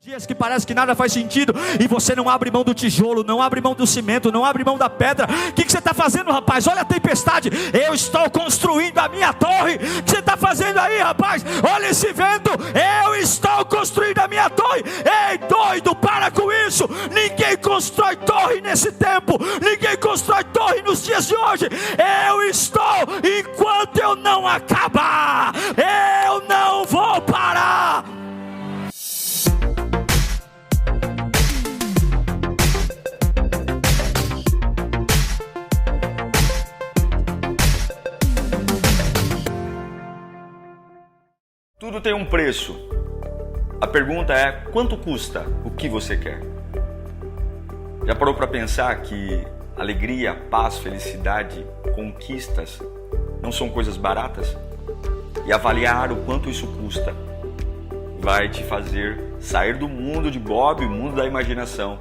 Dias que parece que nada faz sentido e você não abre mão do tijolo, não abre mão do cimento, não abre mão da pedra. O que você está fazendo, rapaz? Olha a tempestade. Eu estou construindo a minha torre. O que você está fazendo aí, rapaz? Olha esse vento. Eu estou construindo a minha torre. Ei, doido, para com isso. Ninguém constrói torre nesse tempo. Ninguém constrói torre nos dias de hoje. Eu estou, enquanto eu não acabar, eu não vou parar. Tudo tem um preço. A pergunta é: quanto custa o que você quer? Já parou para pensar que alegria, paz, felicidade, conquistas não são coisas baratas? E avaliar o quanto isso custa vai te fazer sair do mundo de Bob, o mundo da imaginação,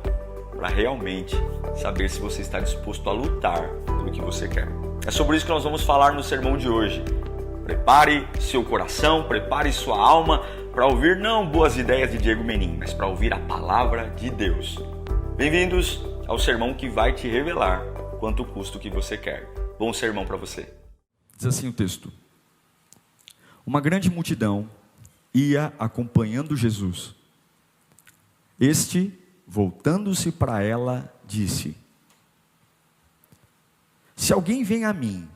para realmente saber se você está disposto a lutar pelo que você quer. É sobre isso que nós vamos falar no sermão de hoje. Prepare seu coração, prepare sua alma para ouvir não boas ideias de Diego Menin, mas para ouvir a palavra de Deus. Bem-vindos ao sermão que vai te revelar quanto custa o que você quer. Bom sermão para você. Diz assim o texto: uma grande multidão ia acompanhando Jesus. Este, voltando-se para ela, disse: se alguém vem a mim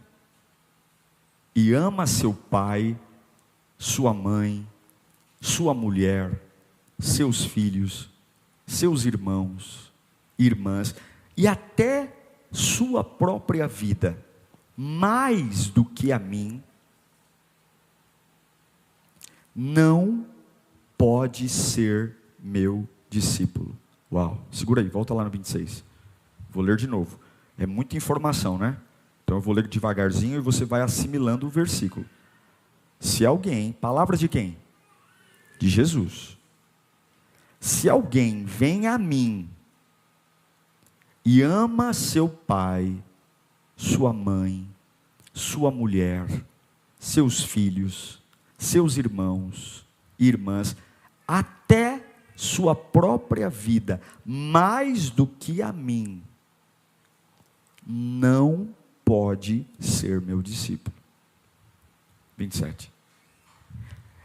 e ama seu pai, sua mãe, sua mulher, seus filhos, seus irmãos, irmãs, e até sua própria vida, mais do que a mim, não pode ser meu discípulo. Uau, segura aí, volta lá no 26. Vou ler de novo. É muita informação, né? Então eu vou ler devagarzinho e você vai assimilando o versículo. Se alguém, palavras de quem? De Jesus. Se alguém vem a mim e ama seu pai, sua mãe, sua mulher, seus filhos, seus irmãos, irmãs, até sua própria vida, mais do que a mim, não pode ser meu discípulo. 27.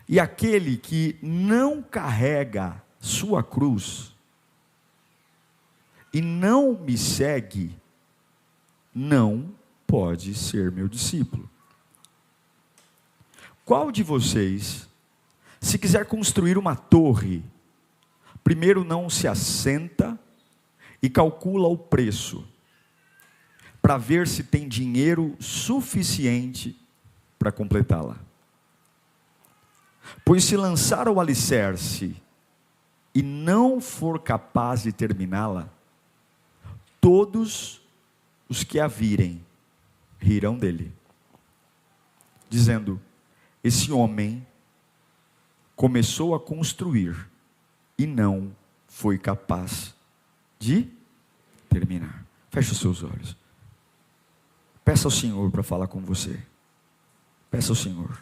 E aquele que não carrega sua cruz e não me segue, não pode ser meu discípulo. Qual de vocês, se quiser construir uma torre, primeiro não se assenta e calcula o preço, para ver se tem dinheiro suficiente para completá-la? Pois se lançar o alicerce e não for capaz de terminá-la, todos os que a virem rirão dele, dizendo: esse homem começou a construir e não foi capaz de terminar. Feche os seus olhos. Peça ao Senhor para falar com você. Peça ao Senhor.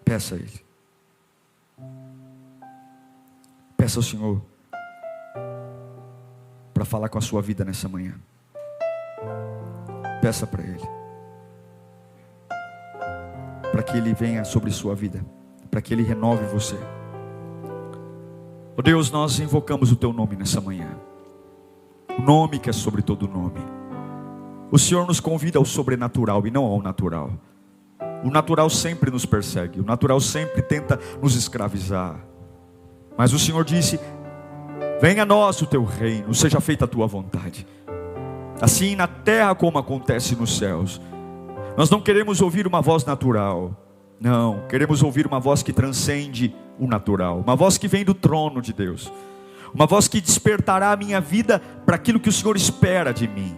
Peça a Ele. Peça ao Senhor para falar com a sua vida nessa manhã. Peça para Ele. Para que Ele venha sobre sua vida. Para que Ele renove você. Oh Deus, nós invocamos o Teu nome nessa manhã. O nome que é sobre todo nome. O Senhor nos convida ao sobrenatural e não ao natural. O natural sempre nos persegue. O natural sempre tenta nos escravizar. Mas o Senhor disse: venha a nós o teu reino, seja feita a tua vontade. Assim na terra como acontece nos céus. Nós não queremos ouvir uma voz natural. Não, queremos ouvir uma voz que transcende o natural. Uma voz que vem do trono de Deus. Uma voz que despertará a minha vida para aquilo que o Senhor espera de mim.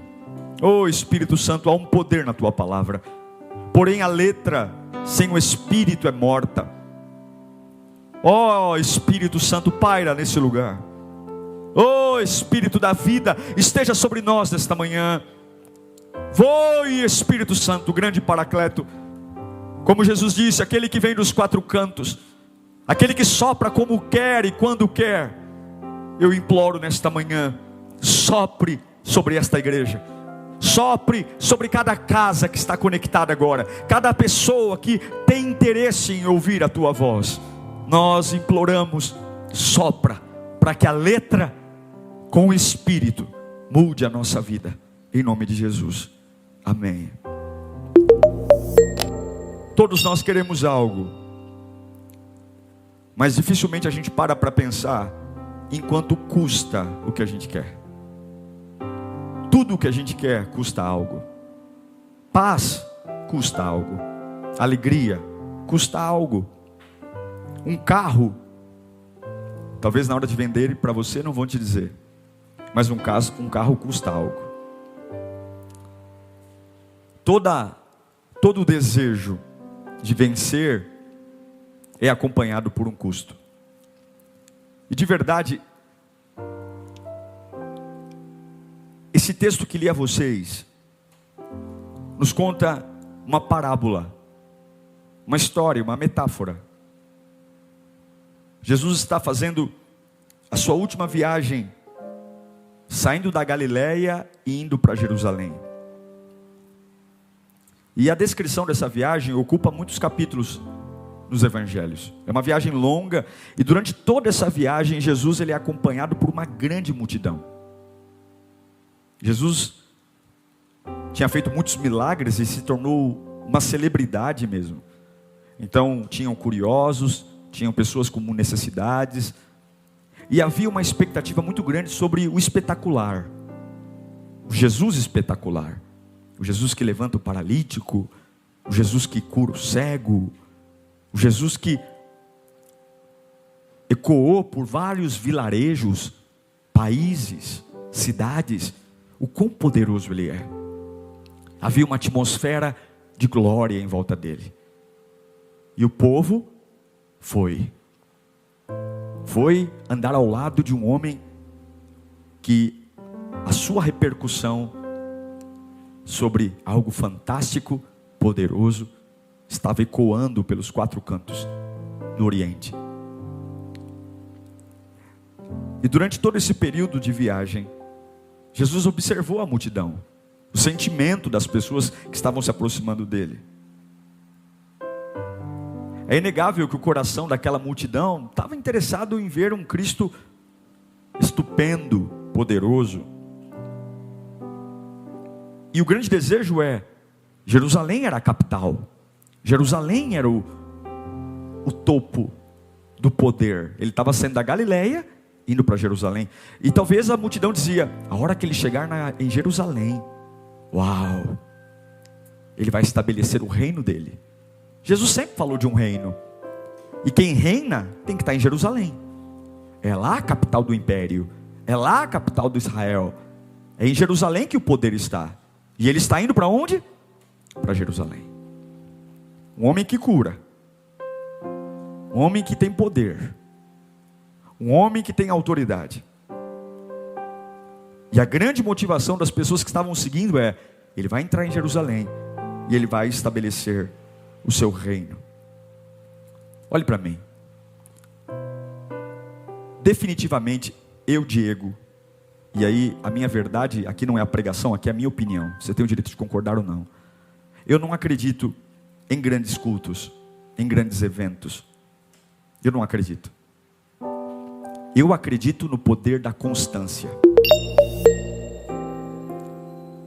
Oh Espírito Santo, há um poder na tua palavra. Porém a letra sem o Espírito é morta. Oh Espírito Santo, paira nesse lugar. Oh Espírito da vida, esteja sobre nós nesta manhã. Voe Espírito Santo, grande Paracleto. Como Jesus disse, aquele que vem dos quatro cantos, aquele que sopra como quer e quando quer. Eu imploro nesta manhã, sopre sobre esta igreja, sopre sobre cada casa que está conectada agora, cada pessoa que tem interesse em ouvir a tua voz. Nós imploramos, sopra, para que a letra com o Espírito mude a nossa vida, em nome de Jesus, amém. Todos nós queremos algo, mas dificilmente a gente para pensar em quanto custa o que a gente quer. Tudo o que a gente quer custa algo. Paz custa algo. Alegria custa algo. Um carro, talvez na hora de vender para você não vão te dizer, mas um carro custa algo. Todo desejo de vencer é acompanhado por um custo. E de verdade, esse texto que li a vocês nos conta uma parábola, uma história, uma metáfora. Jesus está fazendo a sua última viagem, saindo da Galileia e indo para Jerusalém. E a descrição dessa viagem ocupa muitos capítulos nos evangelhos. É uma viagem longa, e durante toda essa viagem Jesus ele é acompanhado por uma grande multidão. Jesus tinha feito muitos milagres e se tornou uma celebridade mesmo. Então tinham curiosos, tinham pessoas com necessidades, e havia uma expectativa muito grande sobre o espetacular, o Jesus espetacular, o Jesus que levanta o paralítico, o Jesus que cura o cego, o Jesus que ecoou por vários vilarejos, países, cidades, o quão poderoso ele é. Havia uma atmosfera de glória em volta dele. E o povo foi andar ao lado de um homem que a sua repercussão sobre algo fantástico, poderoso, estava ecoando pelos 4 cantos no Oriente. E durante todo esse período de viagem, Jesus observou a multidão, o sentimento das pessoas que estavam se aproximando dele. É inegável que o coração daquela multidão estava interessado em ver um Cristo estupendo, poderoso. E o grande desejo Jerusalém era a capital, Jerusalém era o topo do poder. Ele estava saindo da Galileia, indo para Jerusalém. E talvez a multidão dizia, a hora que ele chegar em Jerusalém, uau, ele vai estabelecer o reino dele. Jesus sempre falou de um reino, e quem reina tem que estar em Jerusalém. É lá a capital do império, é lá a capital do Israel, é em Jerusalém que o poder está. E ele está indo para onde? Para Jerusalém. Um homem que cura, um homem que tem poder, um homem que tem autoridade. E a grande motivação das pessoas que estavam seguindo ele vai entrar em Jerusalém e ele vai estabelecer o seu reino. Olhe para mim. Definitivamente, eu, Diego, e aí a minha verdade, aqui não é a pregação, aqui é a minha opinião, você tem o direito de concordar ou não. Eu não acredito em grandes cultos, em grandes eventos. Eu não acredito. Eu acredito no poder da constância.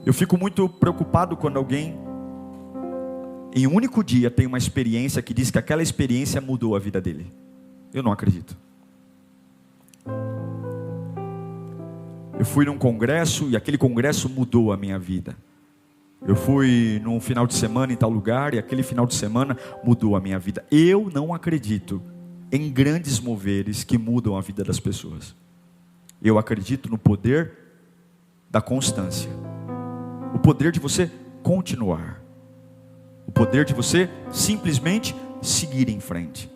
Eu fico muito preocupado quando alguém, em um único dia, tem uma experiência que diz que aquela experiência mudou a vida dele. Eu não acredito. Eu fui num congresso e aquele congresso mudou a minha vida. Eu fui num final de semana em tal lugar e aquele final de semana mudou a minha vida. Eu não acredito em grandes moveres que mudam a vida das pessoas. Eu acredito no poder da constância. O poder de você continuar. O poder de você simplesmente seguir em frente.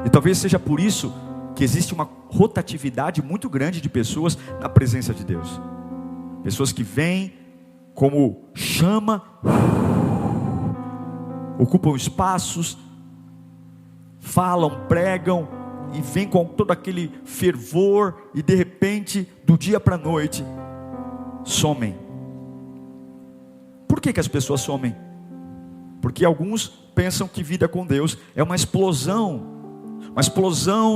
E talvez seja por isso que existe uma rotatividade muito grande de pessoas na presença de Deus. Pessoas que vêm como chama, ocupam espaços, falam, pregam, e vem com todo aquele fervor, e de repente, do dia para a noite, somem. Por que as pessoas somem? Porque alguns pensam que vida com Deus é uma explosão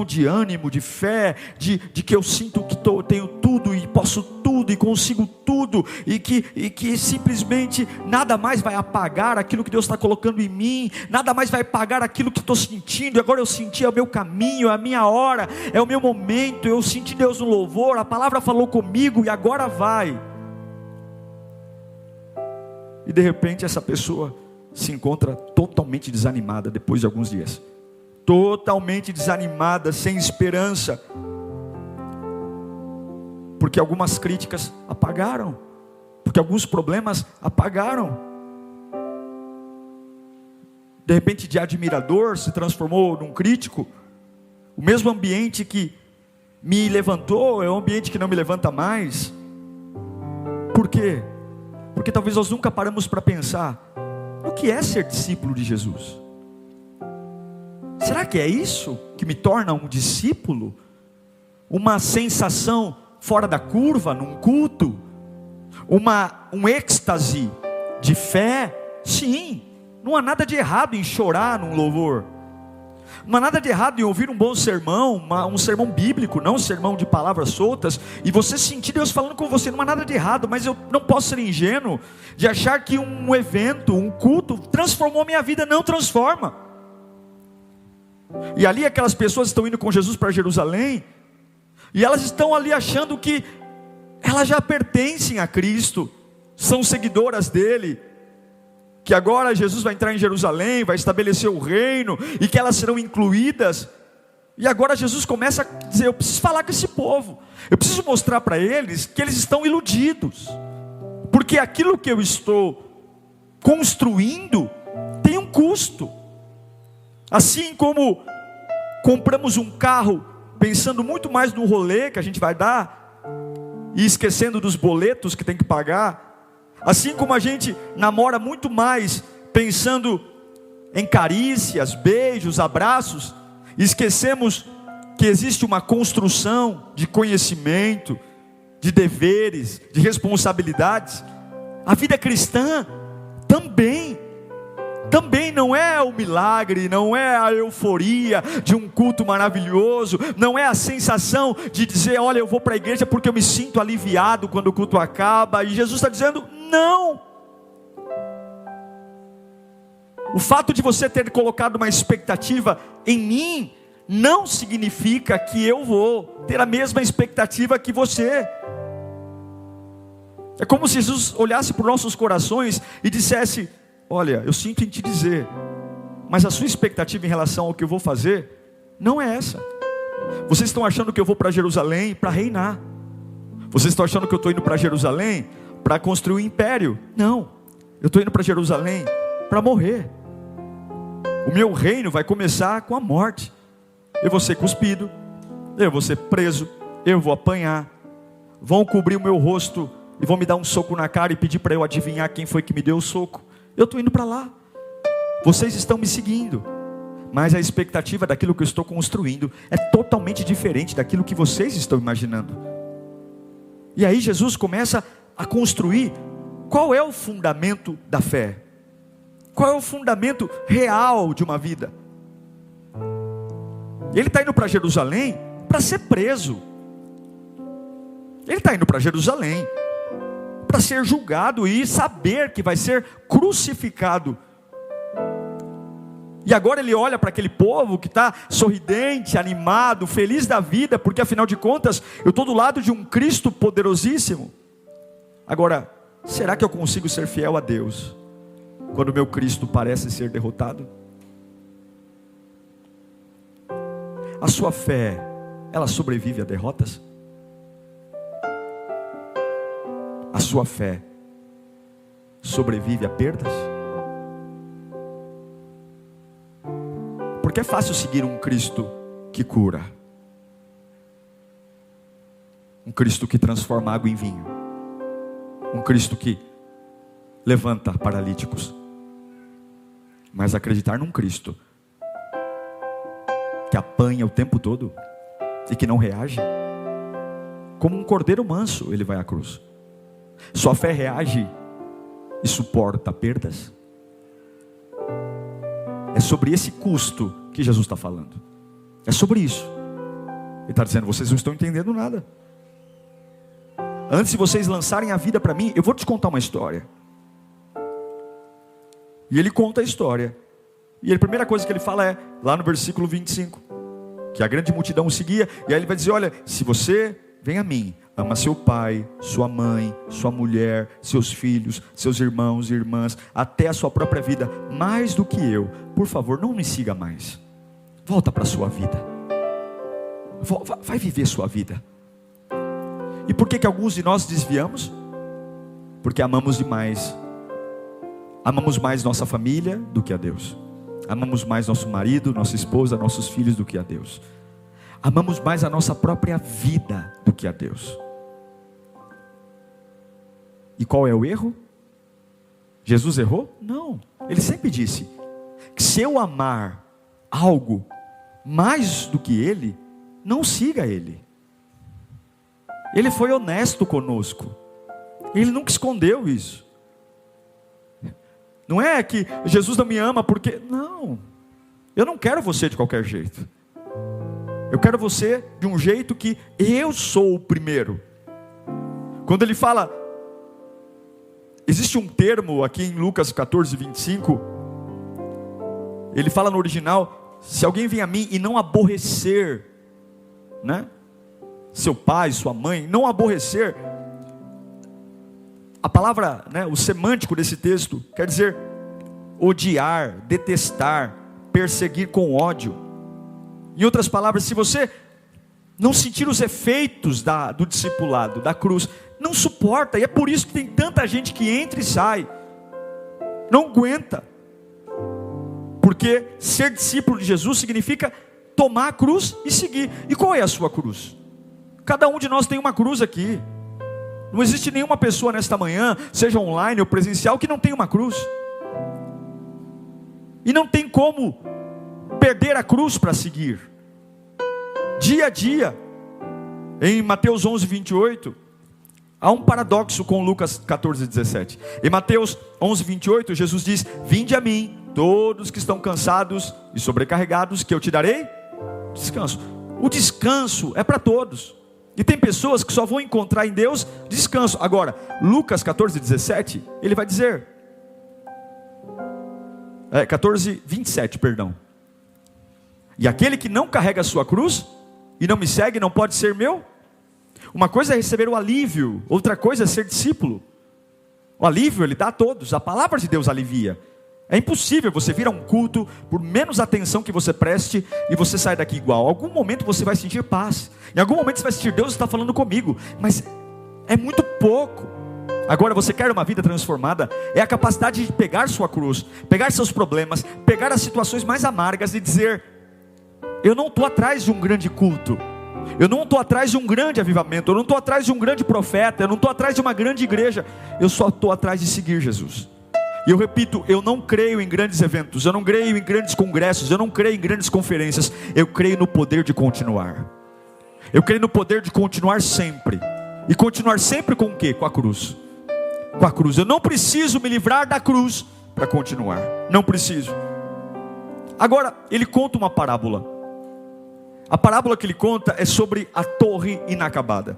de ânimo, de fé, de que eu sinto que tenho tudo e posso tudo e consigo tudo, e que simplesmente nada mais vai apagar aquilo que Deus está colocando em mim, nada mais vai apagar aquilo que estou sentindo. E agora eu senti, é o meu caminho, é a minha hora, é o meu momento, eu senti Deus no louvor, a palavra falou comigo e agora vai. E de repente essa pessoa se encontra totalmente desanimada depois de alguns dias. Totalmente desanimada, sem esperança. Porque algumas críticas apagaram. Porque alguns problemas apagaram. De repente, de admirador se transformou num crítico. O mesmo ambiente que me levantou é o ambiente que não me levanta mais. Por quê? Porque talvez nós nunca paramos para pensar: o que é ser discípulo de Jesus? Será que é isso que me torna um discípulo? Uma sensação fora da curva, num culto? Um êxtase de fé? Sim, não há nada de errado em chorar num louvor. Não há nada de errado em ouvir um bom sermão, um sermão bíblico, não um sermão de palavras soltas, e você sentir Deus falando com você. Não há nada de errado, mas eu não posso ser ingênuo de achar que um evento, um culto transformou a minha vida. Não transforma. E ali aquelas pessoas estão indo com Jesus para Jerusalém, e elas estão ali achando que elas já pertencem a Cristo, são seguidoras dele, que agora Jesus vai entrar em Jerusalém, vai estabelecer o reino, e que elas serão incluídas. E agora Jesus começa a dizer: eu preciso falar com esse povo, eu preciso mostrar para eles que eles estão iludidos, porque aquilo que eu estou construindo tem um custo. Assim como compramos um carro pensando muito mais no rolê que a gente vai dar e esquecendo dos boletos que tem que pagar, assim como a gente namora muito mais pensando em carícias, beijos, abraços, e esquecemos que existe uma construção de conhecimento, de deveres, de responsabilidades. A vida cristã também não é o milagre, não é a euforia de um culto maravilhoso, não é a sensação de dizer: olha, eu vou para a igreja porque eu me sinto aliviado quando o culto acaba. E Jesus está dizendo: não. O fato de você ter colocado uma expectativa em mim não significa que eu vou ter a mesma expectativa que você. É como se Jesus olhasse para os nossos corações e dissesse: olha, eu sinto em te dizer, mas a sua expectativa em relação ao que eu vou fazer não é essa. Vocês estão achando que eu vou para Jerusalém para reinar. Vocês estão achando que eu estou indo para Jerusalém para construir um império. Não, eu estou indo para Jerusalém para morrer. O meu reino vai começar com a morte. Eu vou ser cuspido, eu vou ser preso, eu vou apanhar, vão cobrir o meu rosto e vão me dar um soco na cara e pedir para eu adivinhar quem foi que me deu o soco. Eu estou indo para lá. Vocês estão me seguindo, mas a expectativa daquilo que eu estou construindo é totalmente diferente daquilo que vocês estão imaginando. E aí Jesus começa a construir qual é o fundamento da fé, qual é o fundamento real de uma vida. Ele está indo para Jerusalém para ser preso. Ele está indo para Jerusalém para ser julgado e saber que vai ser crucificado. E agora ele olha para aquele povo que está sorridente, animado, feliz da vida, porque afinal de contas eu estou do lado de um Cristo poderosíssimo. Agora, será que eu consigo ser fiel a Deus quando o meu Cristo parece ser derrotado? A sua fé, ela sobrevive a derrotas? A sua fé sobrevive a perdas? Porque é fácil seguir um Cristo que cura, um Cristo que transforma água em vinho, um Cristo que levanta paralíticos. Mas acreditar num Cristo que apanha o tempo todo e que não reage. Como um cordeiro manso, ele vai à cruz. Sua fé reage e suporta perdas. É sobre esse custo que Jesus está falando. É sobre isso. Ele está dizendo, vocês não estão entendendo nada. Antes de vocês lançarem a vida para mim, eu vou te contar uma história. E ele conta a história. E a primeira coisa que ele fala é, lá no versículo 25, que a grande multidão o seguia. E aí ele vai dizer, olha, se você vem a mim, ama seu pai, sua mãe, sua mulher, seus filhos, seus irmãos e irmãs, até a sua própria vida, mais do que eu, por favor, não me siga mais. Volta para a sua vida. Vai viver sua vida. E por que alguns de nós desviamos? Porque amamos demais. Amamos mais nossa família do que a Deus. Amamos mais nosso marido, nossa esposa, nossos filhos do que a Deus. Amamos mais a nossa própria vida do que a Deus. E qual é o erro? Jesus errou? Não. Ele sempre disse que se eu amar algo mais do que Ele, não siga Ele. Ele foi honesto conosco. Ele nunca escondeu isso. Não é que Jesus não me ama porque... Não. Eu não quero você de qualquer jeito. Eu quero você de um jeito que eu sou o primeiro. Quando ele fala... Existe um termo aqui em Lucas 14, 25. Ele fala no original... Se alguém vem a mim e não aborrecer... né? Seu pai, sua mãe, não aborrecer. A palavra, né, o semântico desse texto quer dizer odiar, detestar, perseguir com ódio. Em outras palavras, se você não sentir os efeitos do discipulado, da cruz, não suporta. E é por isso que tem tanta gente que entra e sai, não aguenta. Porque ser discípulo de Jesus significa tomar a cruz e seguir. E qual é a sua cruz? Cada um de nós tem uma cruz aqui. Não existe nenhuma pessoa nesta manhã, seja online ou presencial, que não tem uma cruz. E não tem como perder a cruz para seguir. Dia a dia, em Mateus 11, 28, há um paradoxo com Lucas 14, 17. Em Mateus 11, 28, Jesus diz, vinde a mim, todos que estão cansados e sobrecarregados, que eu te darei descanso. O descanso é para todos. E tem pessoas que só vão encontrar em Deus descanso. Agora, Lucas 14, 17, ele vai dizer... 14, 27, perdão. E aquele que não carrega a sua cruz e não me segue, não pode ser meu. Uma coisa é receber o alívio, outra coisa é ser discípulo. O alívio ele dá a todos, a palavra de Deus alivia. É impossível você vir a um culto, por menos atenção que você preste, e você sair daqui igual. Em algum momento você vai sentir paz. Em algum momento você vai sentir, Deus está falando comigo. Mas é muito pouco. Agora você quer uma vida transformada? É a capacidade de pegar sua cruz, pegar seus problemas, pegar as situações mais amargas e dizer, eu não estou atrás de um grande culto. Eu não estou atrás de um grande avivamento. Eu não estou atrás de um grande profeta. Eu não estou atrás de uma grande igreja. Eu só estou atrás de seguir Jesus. E eu repito, eu não creio em grandes eventos, eu não creio em grandes congressos, eu não creio em grandes conferências, eu creio no poder de continuar. Eu creio no poder de continuar sempre. E continuar sempre com o quê? Com a cruz. Com a cruz. Eu não preciso me livrar da cruz para continuar. Não preciso. Agora, ele conta uma parábola. A parábola que ele conta é sobre a torre inacabada.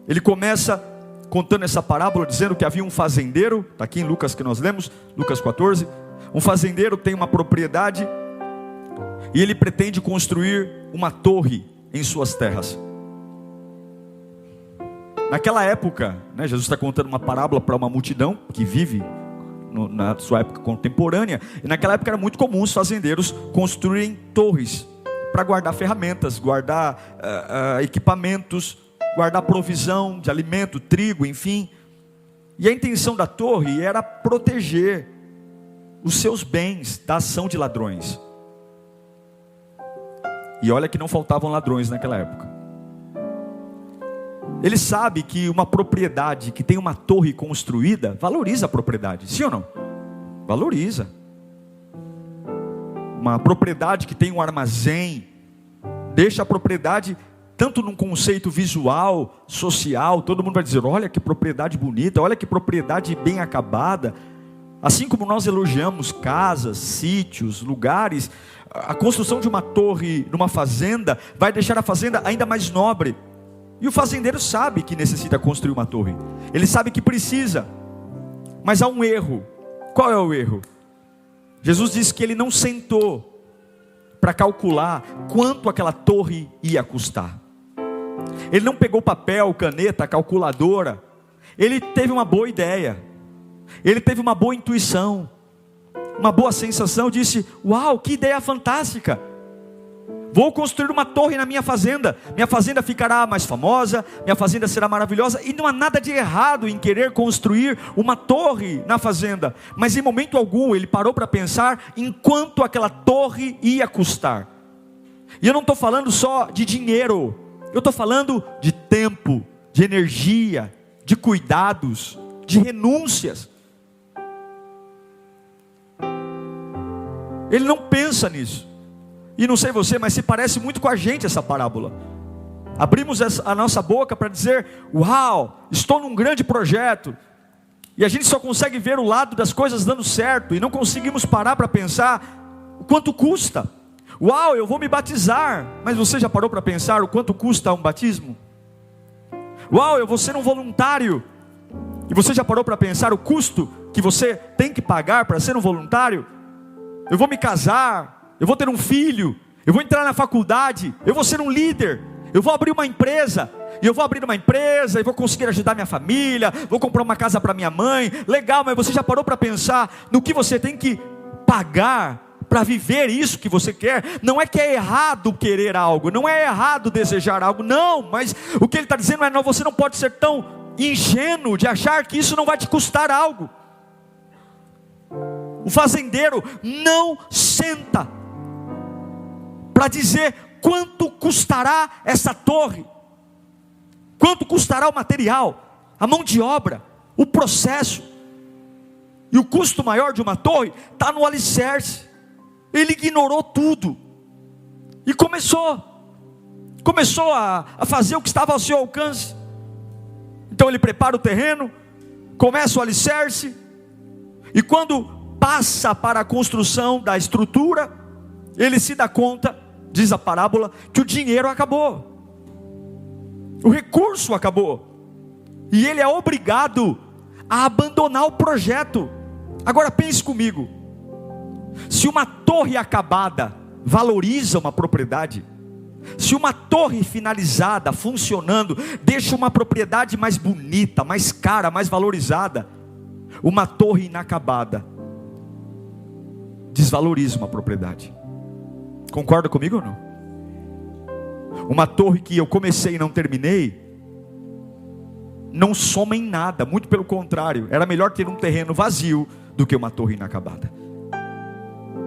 Ele começa contando essa parábola, dizendo que havia um fazendeiro, está aqui em Lucas que nós lemos, Lucas 14, um fazendeiro tem uma propriedade, e ele pretende construir uma torre em suas terras. Naquela época, né, Jesus está contando uma parábola para uma multidão, que vive na sua época contemporânea, e naquela época era muito comum os fazendeiros construírem torres, para guardar ferramentas, guardar equipamentos, guardar provisão de alimento, trigo, enfim. E a intenção da torre era proteger os seus bens da ação de ladrões. E olha que não faltavam ladrões naquela época. Ele sabe que uma propriedade que tem uma torre construída valoriza a propriedade, sim ou não? Valoriza. Uma propriedade que tem um armazém, deixa a propriedade, tanto num conceito visual, social, todo mundo vai dizer, olha que propriedade bonita, olha que propriedade bem acabada. Assim como nós elogiamos casas, sítios, lugares, a construção de uma torre numa fazenda vai deixar a fazenda ainda mais nobre. E o fazendeiro sabe que necessita construir uma torre, ele sabe que precisa, mas há um erro. Qual é o erro? Jesus disse que ele não sentou para calcular quanto aquela torre ia custar. Ele não pegou papel, caneta, calculadora. Ele teve uma boa ideia, ele teve uma boa intuição, uma boa sensação, disse, uau, que ideia fantástica, vou construir uma torre na minha fazenda ficará mais famosa, minha fazenda será maravilhosa, e não há nada de errado em querer construir uma torre na fazenda, mas em momento algum ele parou para pensar em quanto aquela torre ia custar. E eu não estou falando só de dinheiro, eu estou falando de tempo, de energia, de cuidados, de renúncias. Ele não pensa nisso. E não sei você, mas se parece muito com a gente essa parábola. Abrimos a nossa boca para dizer, uau, estou num grande projeto. E a gente só consegue ver o lado das coisas dando certo. E não conseguimos parar para pensar o quanto custa. Uau, eu vou me batizar. Mas você já parou para pensar o quanto custa um batismo? Uau, eu vou ser um voluntário. E você já parou para pensar o custo que você tem que pagar para ser um voluntário? Eu vou me casar, eu vou ter um filho, eu vou entrar na faculdade, eu vou ser um líder, eu vou abrir uma empresa, e eu vou conseguir ajudar minha família, vou comprar uma casa para minha mãe. Legal, mas você já parou para pensar no que você tem que pagar para viver isso que você quer? Não é que é errado querer algo, não é errado desejar algo, não, mas o que ele está dizendo é, não, você não pode ser tão ingênuo de achar que isso não vai te custar algo. O fazendeiro não senta para dizer quanto custará essa torre, quanto custará o material, a mão de obra, o processo. E o custo maior de uma torre está no alicerce. Ele ignorou tudo e começou a fazer o que estava ao seu alcance. Então ele prepara o terreno, começa o alicerce, e quando passa para a construção da estrutura, ele se dá conta, diz a parábola, que o dinheiro acabou, o recurso acabou, e ele é obrigado a abandonar o projeto. Agora pense comigo, se uma torre acabada valoriza uma propriedade, se uma torre finalizada, funcionando, deixa uma propriedade mais bonita, mais cara, mais valorizada, uma torre inacabada desvaloriza uma propriedade. Concorda comigo ou não? Uma torre que eu comecei e não terminei, não soma em nada, muito pelo contrário. Era melhor ter um terreno vazio do que uma torre inacabada.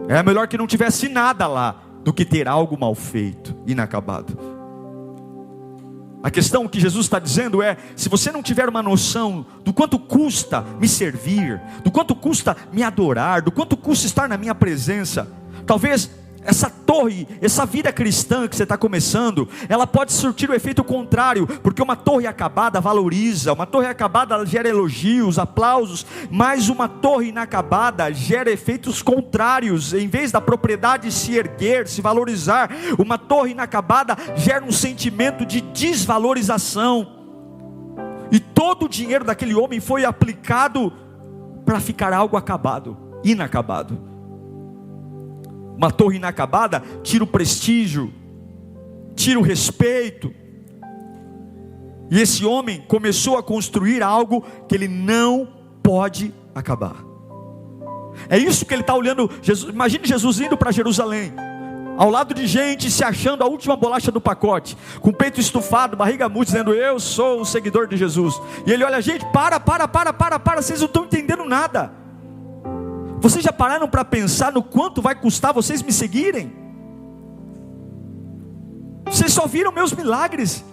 Era melhor que não tivesse nada lá do que ter algo mal feito, inacabado. A questão que Jesus está dizendo é, se você não tiver uma noção do quanto custa me servir, do quanto custa me adorar, do quanto custa estar na minha presença, talvez essa torre, essa vida cristã que você está começando, ela pode surtir o efeito contrário, porque uma torre acabada valoriza, uma torre acabada gera elogios, aplausos, mas uma torre inacabada gera efeitos contrários. Em vez da propriedade se erguer, se valorizar, uma torre inacabada gera um sentimento de desvalorização, e todo o dinheiro daquele homem foi aplicado para ficar algo acabado, inacabado. Uma torre inacabada tira o prestígio, tira o respeito. E esse homem começou a construir algo que ele não pode acabar. É isso que ele está olhando. Imagine Jesus indo para Jerusalém, ao lado de gente se achando a última bolacha do pacote, com o peito estufado, barriga murcha, dizendo, eu sou o seguidor de Jesus. E ele olha, gente, para, vocês não estão entendendo nada. Vocês já pararam para pensar no quanto vai custar vocês me seguirem? Vocês só viram meus milagres,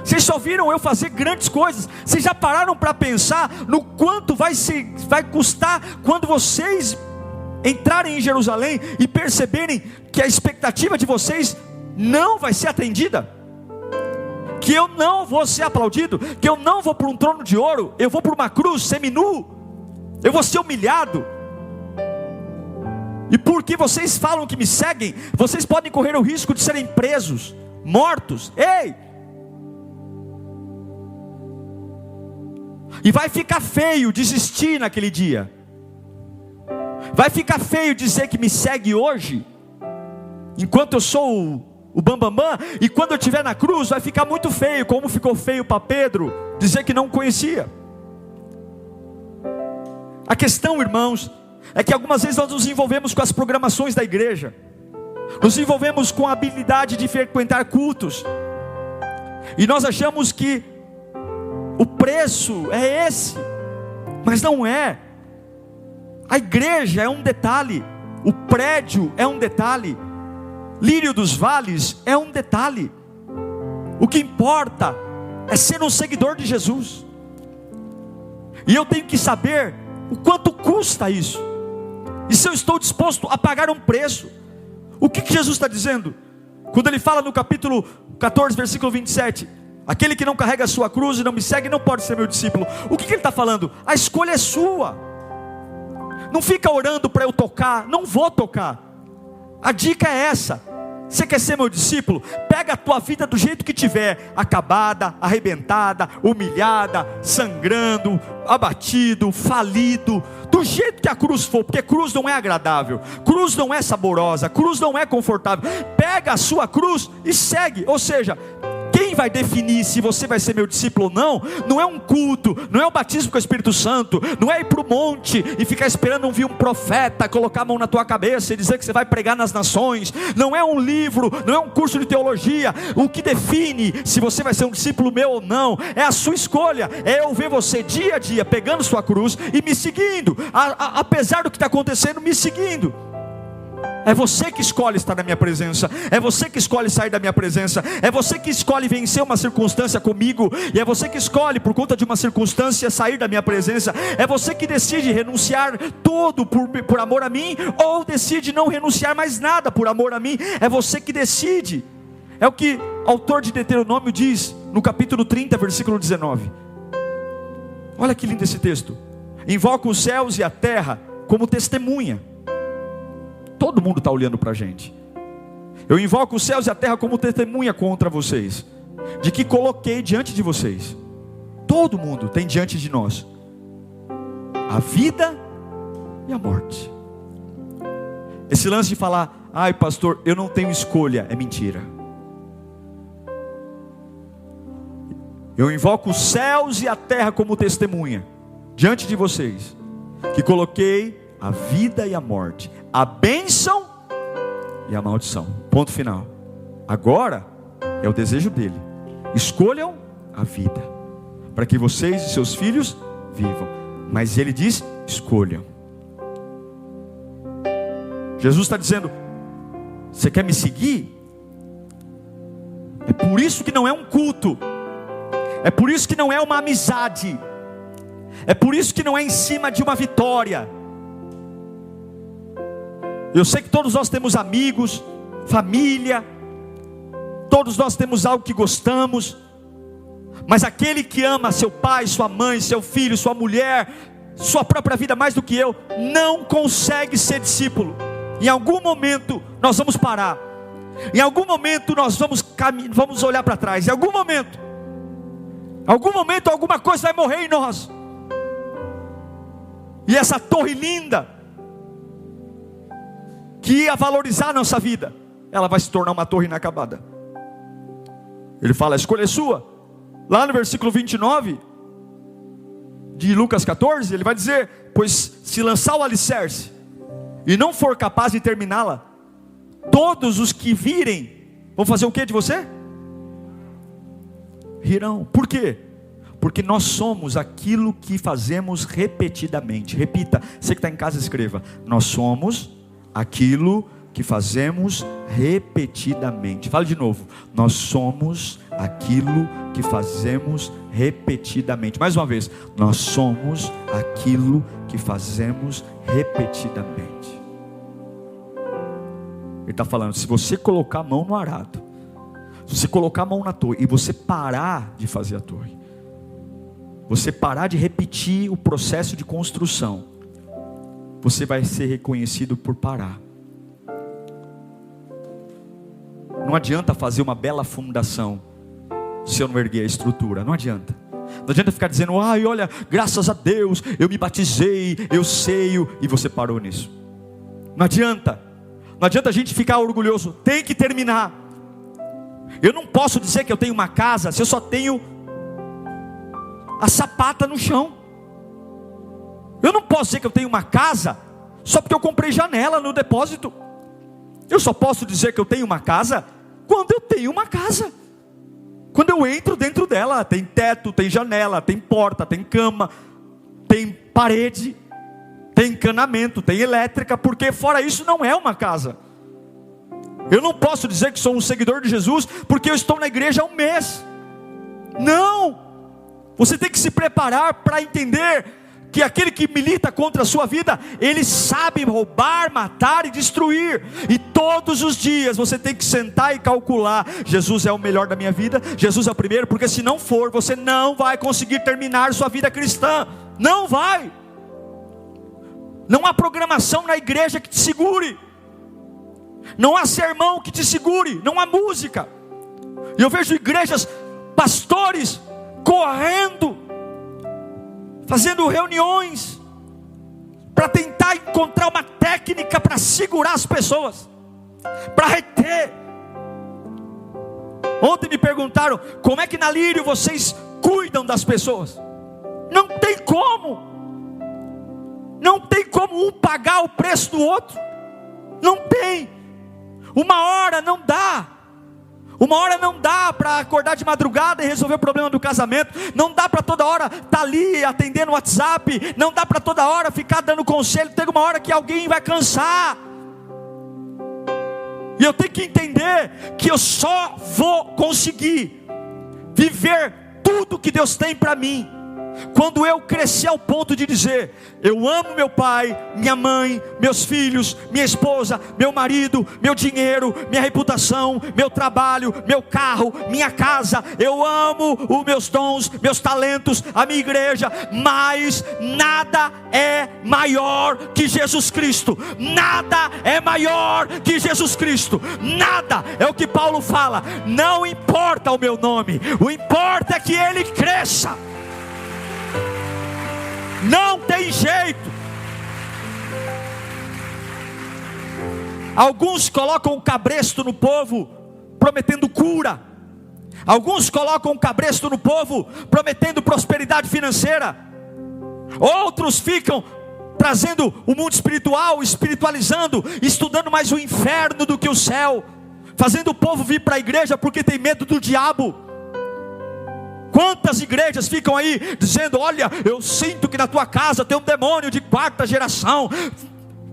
vocês só viram eu fazer grandes coisas. Vocês já pararam para pensar no quanto vai custar quando vocês entrarem em Jerusalém e perceberem que a expectativa de vocês não vai ser atendida, que eu não vou ser aplaudido, que eu não vou para um trono de ouro, eu vou para uma cruz seminu, eu vou ser humilhado. E porque vocês falam que me seguem, vocês podem correr o risco de serem presos, mortos. Ei! E vai ficar feio desistir naquele dia. Vai ficar feio dizer que me segue hoje, enquanto eu sou o bambambam, e quando eu estiver na cruz vai ficar muito feio, como ficou feio para Pedro dizer que não conhecia. A questão, irmãos, é que algumas vezes nós nos envolvemos com as programações da igreja, nos envolvemos com a habilidade de frequentar cultos, e nós achamos que o preço é esse, mas não é. A igreja é um detalhe, o prédio é um detalhe, Lírio dos Vales é um detalhe. O que importa é ser um seguidor de Jesus. E eu tenho que saber o quanto custa isso, e se eu estou disposto a pagar um preço. O que Jesus está dizendo? Quando ele fala no capítulo 14, versículo 27, aquele que não carrega a sua cruz e não me segue não pode ser meu discípulo. O que ele está falando? A escolha é sua. Não fica orando para eu tocar, não vou tocar. A dica é essa: você quer ser meu discípulo? Pega a tua vida do jeito que tiver, acabada, arrebentada, humilhada, sangrando, abatido, falido, do jeito que a cruz for, porque cruz não é agradável, cruz não é saborosa, cruz não é confortável. Pega a sua cruz e segue. Ou seja, quem vai definir se você vai ser meu discípulo ou não, não é um culto, não é o batismo com o Espírito Santo, não é ir para o monte e ficar esperando vir um profeta colocar a mão na tua cabeça e dizer que você vai pregar nas nações, não é um livro, não é um curso de teologia. O que define se você vai ser um discípulo meu ou não, é a sua escolha, é eu ver você dia a dia pegando sua cruz e me seguindo, apesar do que está acontecendo, me seguindo. É você que escolhe estar na minha presença, é você que escolhe sair da minha presença, é você que escolhe vencer uma circunstância comigo, e é você que escolhe, por conta de uma circunstância, sair da minha presença. É você que decide renunciar tudo por amor a mim, ou decide não renunciar mais nada por amor a mim. É você que decide. É o que o autor de Deuteronômio diz no capítulo 30, versículo 19. Olha que lindo esse texto: invoca os céus e a terra como testemunha. Todo mundo está olhando para a gente. Eu invoco os céus e a terra como testemunha contra vocês, de que coloquei diante de vocês. Todo mundo tem diante de nós a vida e a morte. Esse lance de falar, ai pastor, eu não tenho escolha, é mentira. Eu invoco os céus e a terra como testemunha diante de vocês, que coloquei a vida e a morte, a bênção e a maldição. Ponto final. Agora é o desejo dele: escolham a vida, para que vocês e seus filhos vivam. Mas ele diz: escolham. Jesus está dizendo: você quer me seguir? É por isso que não é um culto, é por isso que não é uma amizade, é por isso que não é em cima de uma vitória. Eu sei que todos nós temos amigos, família, todos nós temos algo que gostamos, mas aquele que ama seu pai, sua mãe, seu filho, sua mulher, sua própria vida mais do que eu, não consegue ser discípulo. Em algum momento nós vamos parar, em algum momento nós vamos olhar para trás, em algum momento alguma coisa vai morrer em nós, e essa torre linda que ia valorizar a nossa vida, ela vai se tornar uma torre inacabada. Ele fala: a escolha é sua. Lá no versículo 29 de Lucas 14, ele vai dizer: pois se lançar o alicerce e não for capaz de terminá-la, todos os que virem vão fazer o que de você? Rirão. Por quê? Porque nós somos aquilo que fazemos repetidamente. Repita, você que está em casa, escreva: nós somos aquilo que fazemos repetidamente. Fala de novo: nós somos aquilo que fazemos repetidamente. Mais uma vez: nós somos aquilo que fazemos repetidamente. Ele está falando: se você colocar a mão no arado você colocar a mão na torre e você parar de fazer a torre, você parar de repetir o processo de construção, você vai ser reconhecido por parar. Não adianta fazer uma bela fundação se eu não erguer a estrutura. Não adianta. Não adianta ficar dizendo, ai, olha, graças a Deus, eu me batizei, eu seio, e você parou nisso. Não adianta. Não adianta a gente ficar orgulhoso. Tem que terminar. Eu não posso dizer que eu tenho uma casa se eu só tenho a sapata no chão. Eu não posso dizer que eu tenho uma casa só porque eu comprei janela no depósito. Eu só posso dizer que eu tenho uma casa quando eu tenho uma casa. Quando eu entro dentro dela, tem teto, tem janela, tem porta, tem cama, tem parede, tem encanamento, tem elétrica, porque fora isso não é uma casa. Eu não posso dizer que sou um seguidor de Jesus porque eu estou na igreja há um mês. Não! Você tem que se preparar para entender que aquele que milita contra a sua vida, ele sabe roubar, matar e destruir. E todos os dias você tem que sentar e calcular: Jesus é o melhor da minha vida, Jesus é o primeiro, porque se não for, você não vai conseguir terminar sua vida cristã. Não vai. Não há programação na igreja que te segure. Não há sermão que te segure. Não há música. E eu vejo igrejas, pastores correndo, fazendo reuniões para tentar encontrar uma técnica para segurar as pessoas, para reter. Ontem me perguntaram: como é que na Lírio vocês cuidam das pessoas? Não tem como. Não tem como um pagar o preço do outro. Não tem. Uma hora não dá. Uma hora não dá para acordar de madrugada e resolver o problema do casamento. Não dá para toda hora estar ali atendendo o WhatsApp. Não dá para toda hora ficar dando conselho. Tem uma hora que alguém vai cansar. E eu tenho que entender que eu só vou conseguir viver tudo que Deus tem para mim quando eu crescer ao ponto de dizer: eu amo meu pai, minha mãe, meus filhos, minha esposa, meu marido, meu dinheiro, minha reputação, meu trabalho, meu carro, minha casa. Eu amo os meus dons, meus talentos, a minha igreja. Mas nada é maior que Jesus Cristo. Nada é maior que Jesus Cristo. Nada. É o que Paulo fala: não importa o meu nome, o importa é que ele cresça. Não tem jeito. Alguns colocam um cabresto no povo prometendo cura. Alguns colocam um cabresto no povo prometendo prosperidade financeira. Outros ficam trazendo o mundo espiritual, espiritualizando, estudando mais o inferno do que o céu, fazendo o povo vir para a igreja porque tem medo do diabo. Quantas igrejas ficam aí dizendo: olha, eu sinto que na tua casa tem um demônio de 4ª geração.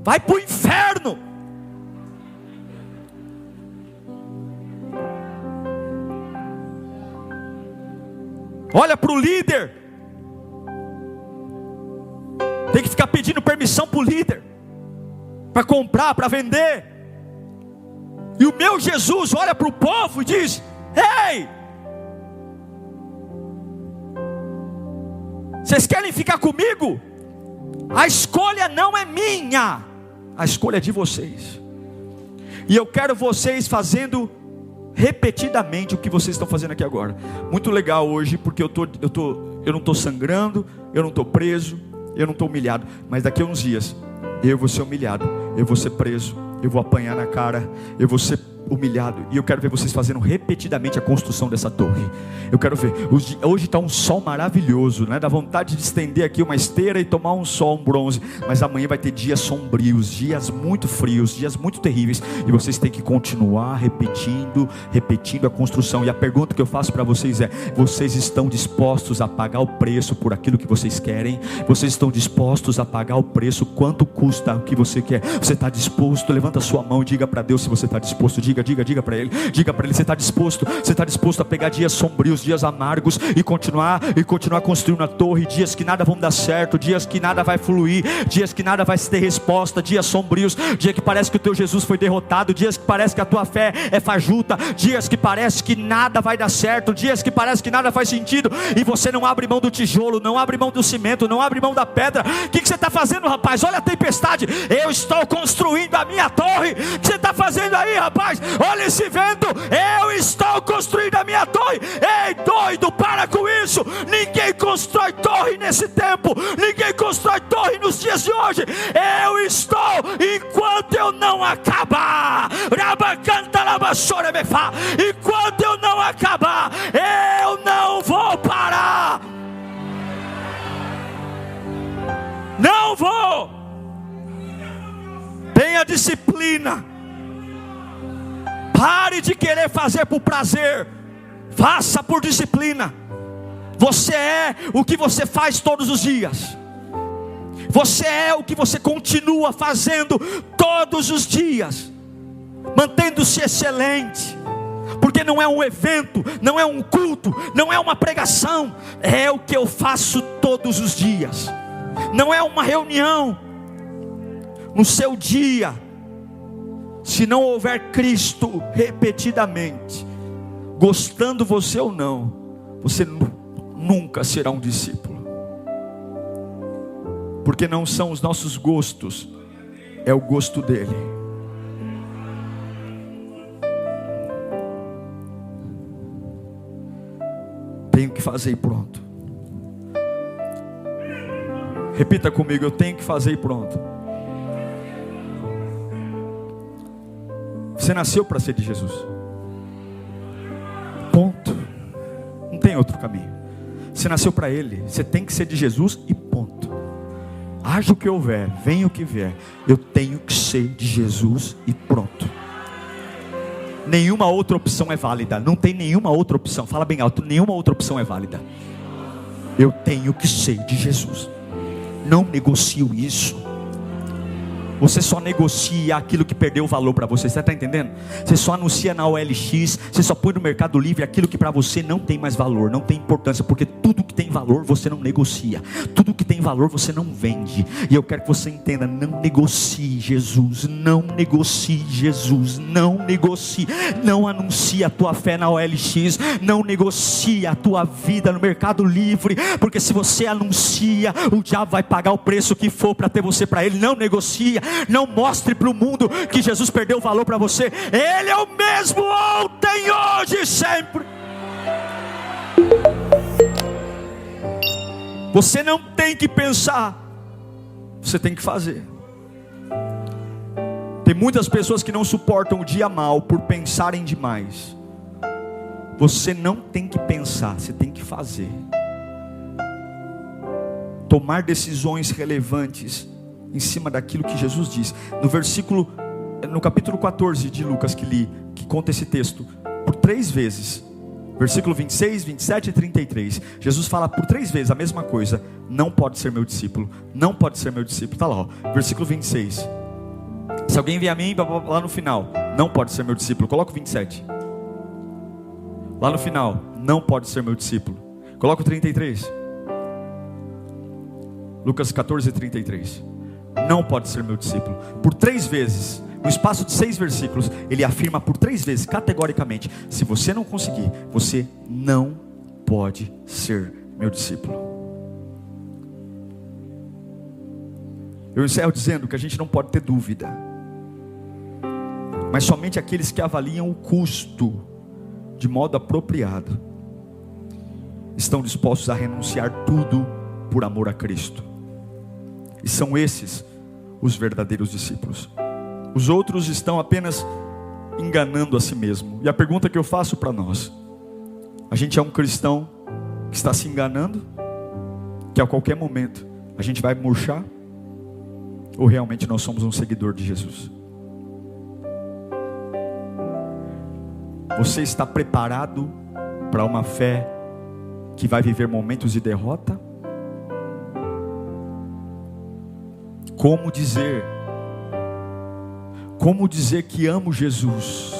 Vai para o inferno. Olha para o líder, tem que ficar pedindo permissão para o líder, para comprar, para vender. E o meu Jesus olha para o povo e diz: ei, vocês querem ficar comigo? A escolha não é minha, a escolha é de vocês. E eu quero vocês fazendo repetidamente o que vocês estão fazendo aqui agora. Muito legal hoje, porque eu não estou sangrando, eu não estou preso, eu não estou humilhado. Mas daqui a uns dias eu vou ser humilhado, eu vou ser preso, eu vou apanhar na cara, eu vou ser humilhado. E eu quero ver vocês fazendo repetidamente a construção dessa torre. Eu quero ver. Hoje está um sol maravilhoso, né? Dá vontade de estender aqui uma esteira e tomar um sol, um bronze. Mas amanhã vai ter dias sombrios, dias muito frios, dias muito terríveis. E vocês têm que continuar repetindo a construção. E a pergunta que eu faço para vocês é: vocês estão dispostos a pagar o preço por aquilo que vocês querem? Vocês estão dispostos a pagar o preço? Quanto custa o que você quer? Você está disposto? Levanta a sua mão e diga para Deus se você está disposto. Diga diga para ele. Diga para ele, você está disposto a pegar dias sombrios, dias amargos e continuar construindo a torre, dias que nada vão dar certo, dias que nada vai fluir, dias que nada vai ter resposta, dias sombrios, dia que parece que o teu Jesus foi derrotado, dias que parece que a tua fé é fajuta, dias que parece que nada vai dar certo, dias que parece que nada faz sentido, e você não abre mão do tijolo, não abre mão do cimento, não abre mão da pedra. O que você está fazendo, rapaz? Olha a tempestade. Eu estou construindo a minha torre. O que você está fazendo aí, rapaz? Olha esse vento. Eu estou construindo a minha torre. Ei, doido, para com isso. Ninguém constrói torre nesse tempo. Ninguém constrói torre nos dias de hoje. Eu estou, enquanto eu não acabar, enquanto eu não acabar, eu não vou parar. Não vou. Tenha disciplina. Pare de querer fazer por prazer. Faça por disciplina. Você é o que você faz todos os dias. Você é o que você continua fazendo todos os dias, mantendo-se excelente. Porque não é um evento, não é um culto, não é uma pregação. É o que eu faço todos os dias. Não é uma reunião. No seu dia, se não houver Cristo repetidamente, gostando você ou não, você nunca será um discípulo. Porque não são os nossos gostos, é o gosto dele. Tenho que fazer e pronto. Repita comigo, eu tenho que fazer e pronto. Você nasceu para ser de Jesus. Ponto. Não tem outro caminho. Você nasceu para Ele. Você tem que ser de Jesus e ponto. Haja o que houver, venha o que vier, eu tenho que ser de Jesus e pronto. Nenhuma outra opção é válida. Não tem nenhuma outra opção. Fala bem alto, nenhuma outra opção é válida. Eu tenho que ser de Jesus. Não negocio isso. Você só negocia aquilo que perdeu valor para você. Você está entendendo? Você só anuncia na OLX. Você só põe no Mercado Livre aquilo que para você não tem mais valor, não tem importância. Porque tudo que tem valor você não negocia. Tudo que tem valor você não vende. E eu quero que você entenda, não negocie Jesus. Não negocie Jesus. Não negocie. Não anuncie a tua fé na OLX. Não negocie a tua vida no Mercado Livre. Porque se você anuncia, o diabo vai pagar o preço que for para ter você para ele. Não negocia. Não mostre para o mundo que Jesus perdeu o valor para você. Ele é o mesmo ontem, hoje e sempre. Você não tem que pensar, você tem que fazer. Tem muitas pessoas que não suportam o dia mal por pensarem demais. Você não tem que pensar, você tem que fazer. Tomar decisões relevantes em cima daquilo que Jesus diz. No capítulo 14 de Lucas que li, que conta esse texto, por 3 vezes, versículo 26, 27 e 33, Jesus fala por 3 vezes a mesma coisa: não pode ser meu discípulo, não pode ser meu discípulo. Está lá, ó, versículo 26, se alguém vier a mim, lá no final, não pode ser meu discípulo. Coloca o 27, lá no final, não pode ser meu discípulo. Coloca o 33, Lucas 14, 33, não pode ser meu discípulo. Por 3 vezes, no espaço de 6 versículos, ele afirma por 3 vezes, categoricamente: se você não conseguir, você não pode ser meu discípulo. Eu encerro dizendo que a gente não pode ter dúvida, mas somente aqueles que avaliam o custo de modo apropriado estão dispostos a renunciar tudo por amor a Cristo. E são esses os verdadeiros discípulos. Os outros estão apenas enganando a si mesmo. E a pergunta que eu faço para nós: a gente é um cristão que está se enganando, que a qualquer momento a gente vai murchar? Ou realmente nós somos um seguidor de Jesus? Você está preparado para uma fé que vai viver momentos de derrota? Como dizer que amo Jesus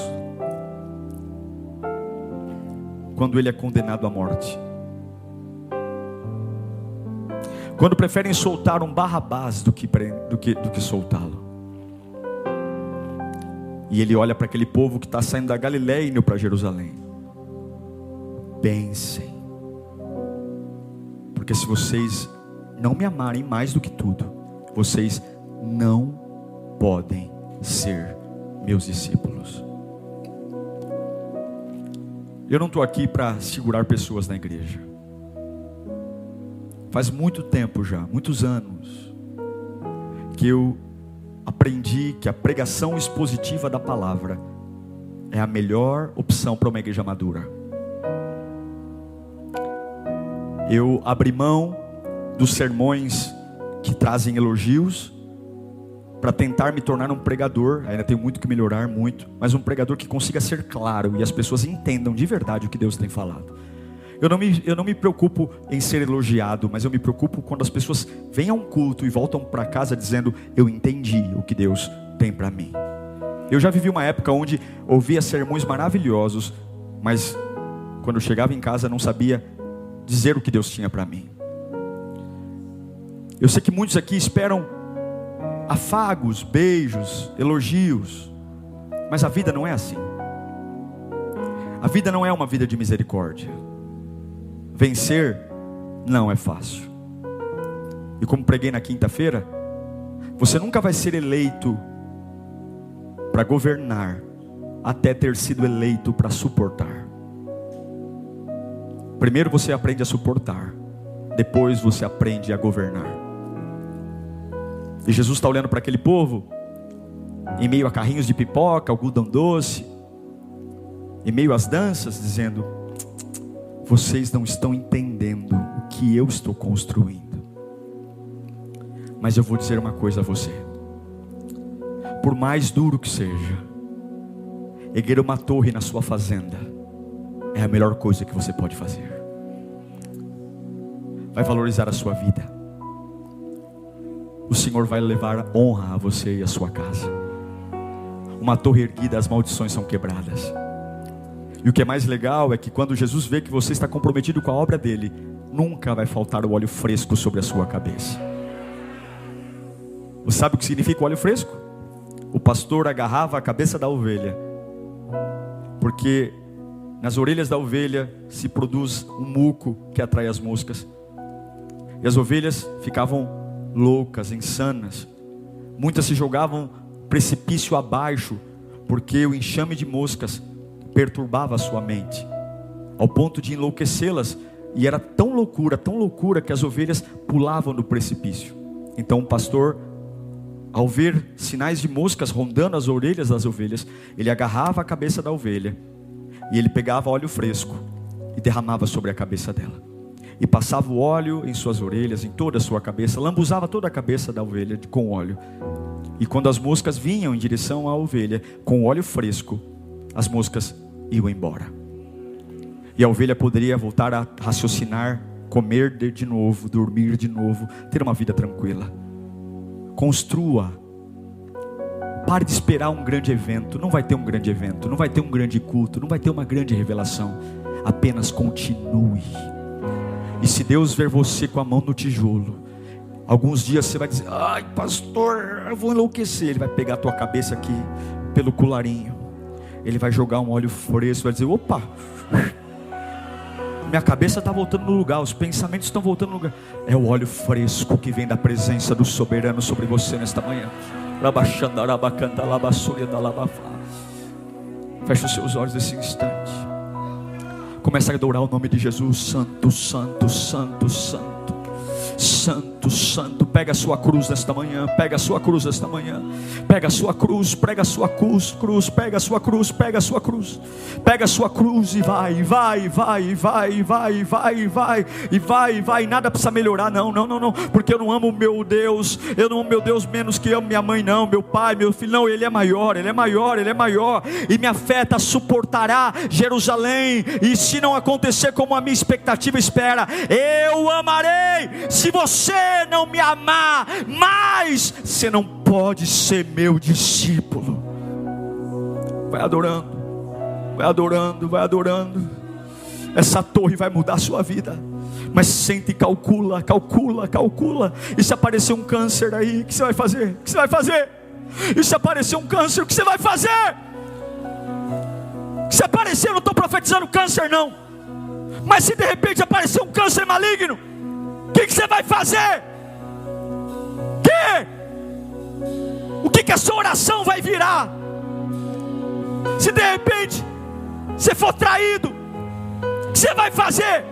quando ele é condenado à morte. Quando preferem soltar um Barrabás do que soltá-lo. E ele olha para aquele povo que está saindo da Galileia e indo para Jerusalém. Pensem, porque se vocês não me amarem mais do que tudo, vocês não podem ser meus discípulos. Eu não estou aqui para segurar pessoas na igreja. Faz muito tempo já, muitos anos, que eu aprendi que a pregação expositiva da palavra é a melhor opção para uma igreja madura. Eu abri mão dos sermões que trazem elogios para tentar me tornar um pregador. Ainda tenho muito que melhorar, muito, mas um pregador que consiga ser claro e as pessoas entendam de verdade o que Deus tem falado. Eu não me preocupo em ser elogiado, mas eu me preocupo quando as pessoas vêm a um culto e voltam para casa dizendo: eu entendi o que Deus tem para mim. Eu já vivi uma época onde ouvia sermões maravilhosos, mas quando eu chegava em casa não sabia dizer o que Deus tinha para mim. Eu sei que muitos aqui esperam afagos, beijos, elogios, mas a vida não é assim. A vida não é uma vida de misericórdia. Vencer não é fácil. E como preguei na quinta-feira, você nunca vai ser eleito para governar até ter sido eleito para suportar. Primeiro você aprende a suportar, depois você aprende a governar. E Jesus está olhando para aquele povo, em meio a carrinhos de pipoca, algodão doce, em meio às danças, dizendo: vocês não estão entendendo o que eu estou construindo. Mas eu vou dizer uma coisa a você: por mais duro que seja, erguer uma torre na sua fazenda é a melhor coisa que você pode fazer. Vai valorizar a sua vida. O Senhor vai levar honra a você e a sua casa. Uma torre erguida, as maldições são quebradas. E o que é mais legal é que quando Jesus vê que você está comprometido com a obra dele, nunca vai faltar o óleo fresco sobre a sua cabeça. Você sabe o que significa o óleo fresco? O pastor agarrava a cabeça da ovelha, porque nas orelhas da ovelha se produz um muco que atrai as moscas. E as ovelhas ficavam loucas, insanas. Muitas se jogavam precipício abaixo, porque o enxame de moscas perturbava a sua mente, ao ponto de enlouquecê-las. E era tão loucura, que as ovelhas pulavam do precipício. Então o pastor, ao ver sinais de moscas rondando as orelhas das ovelhas, ele agarrava a cabeça da ovelha, e ele pegava óleo fresco e derramava sobre a cabeça dela, e passava o óleo em suas orelhas, em toda a sua cabeça, lambuzava toda a cabeça da ovelha com óleo. E quando as moscas vinham em direção à ovelha, com óleo fresco, as moscas iam embora. E a ovelha poderia voltar a raciocinar, comer de novo, dormir de novo, ter uma vida tranquila. Construa. Pare de esperar um grande evento. Não vai ter um grande evento, não vai ter um grande culto, não vai ter uma grande revelação. Apenas continue. E se Deus ver você com a mão no tijolo, alguns dias você vai dizer: ai pastor, eu vou enlouquecer. Ele vai pegar a tua cabeça aqui pelo colarinho, ele vai jogar um óleo fresco, vai dizer: opa, minha cabeça está voltando no lugar, os pensamentos estão voltando no lugar. É o óleo fresco que vem da presença do soberano sobre você nesta manhã. Feche os seus olhos nesse instante. Começa a adorar o nome de Jesus. Santo, santo, santo, santo, santo, santo. Pega a sua cruz nesta manhã. Pega a sua cruz nesta manhã. Pega a sua cruz, prega a sua cruz, pega a sua cruz, pega a sua cruz. Pega a sua cruz e vai, vai, vai, vai, vai, vai, vai, e vai, vai. Nada precisa melhorar, não, não, não, não. Porque eu não amo o meu Deus. Eu não amo meu Deus menos que amo minha mãe, não, meu pai, meu filho. Não, Ele é maior, Ele é maior, Ele é maior. E minha fé suportará Jerusalém. E se não acontecer como a minha expectativa espera, eu amarei. Se você não me amar, mas você não pode ser meu discípulo. Vai adorando, vai adorando, vai adorando. essa torre vai mudar a sua vida. Mas sente e calcula. E se aparecer um câncer aí, o que você vai fazer? O que você vai fazer? E se aparecer um câncer, o que você vai fazer? Se aparecer, eu não estou profetizando câncer não, mas se de repente aparecer um câncer maligno, o que você vai fazer? O que a sua oração vai virar? Se de repente você for traído, o que você vai fazer?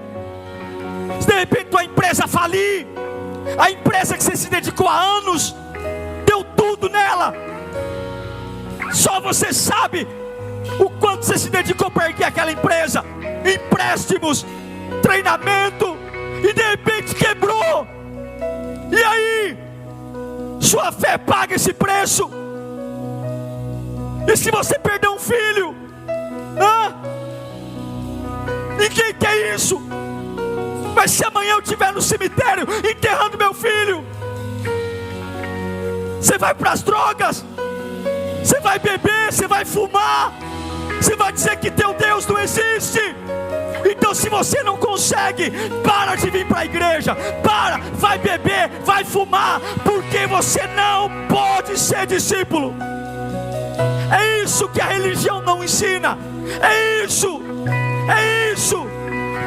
Se de repente tua empresa falir, a empresa que você se dedicou há anos, deu tudo nela, só você sabe o quanto você se dedicou para erguer aquela empresa, empréstimos, treinamento, e de repente quebrou. E aí, sua fé paga esse preço. E se você perder um filho, ninguém quer isso. Mas se amanhã eu estiver no cemitério enterrando meu filho, você vai para as drogas, você vai beber, você vai fumar, você vai dizer que teu Deus não existe. Então se você não consegue, para de vir para a igreja, vai beber, vai fumar, porque você não pode ser discípulo. É isso que a religião não ensina. É isso.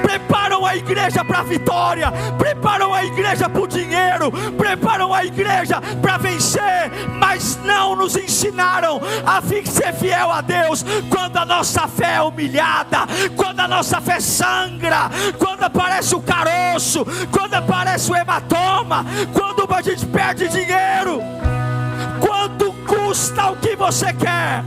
Preparam a igreja para a vitória, preparam a igreja para o dinheiro, preparam a igreja para vencer, mas não nos ensinaram a ser fiel a Deus quando a nossa fé é humilhada, quando a nossa fé sangra, quando aparece o caroço, quando aparece o hematoma, quando a gente perde dinheiro. Quanto custa o que você quer?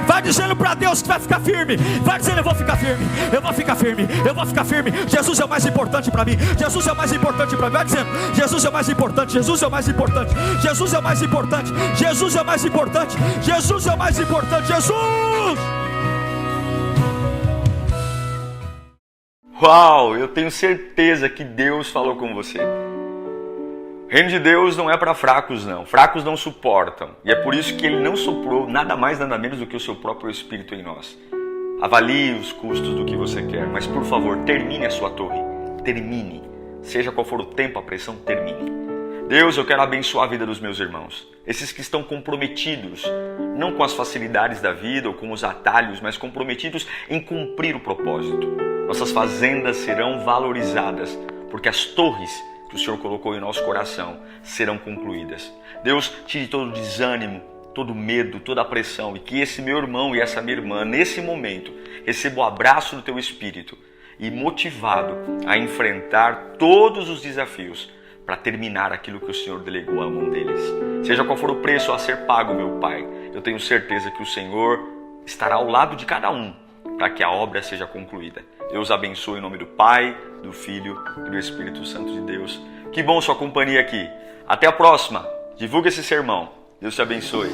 Vai dizendo para Deus que vai ficar firme. Vai dizendo: eu vou ficar firme, eu vou ficar firme, eu vou ficar firme. Jesus é o mais importante para mim. Jesus é o mais importante para mim. Vai dizendo: Jesus é o mais importante, Jesus é o mais importante, Jesus é o mais importante, Jesus é o mais importante, Jesus é o mais importante, Jesus. Uau, eu tenho certeza que Deus falou com você. O reino de Deus não é para fracos não. Fracos não suportam. E é por isso que Ele não soprou nada mais, nada menos do que o seu próprio Espírito em nós. Avalie os custos do que você quer, mas por favor, termine a sua torre. Termine. Seja qual for o tempo, a pressão, termine. Deus, eu quero abençoar a vida dos meus irmãos. Esses que estão comprometidos, não com as facilidades da vida ou com os atalhos, mas comprometidos em cumprir o propósito. Nossas fazendas serão valorizadas, porque as torres que o Senhor colocou em nosso coração serão concluídas. Deus, tire todo o desânimo, todo o medo, toda a pressão, e que esse meu irmão e essa minha irmã, nesse momento, receba o abraço do Teu Espírito e motivado a enfrentar todos os desafios para terminar aquilo que o Senhor delegou à mão deles. Seja qual for o preço a ser pago, meu Pai, eu tenho certeza que o Senhor estará ao lado de cada um para que a obra seja concluída. Deus abençoe em nome do Pai, do Filho e do Espírito Santo de Deus. Que bom sua companhia aqui. Até a próxima. Divulgue esse sermão. Deus te abençoe.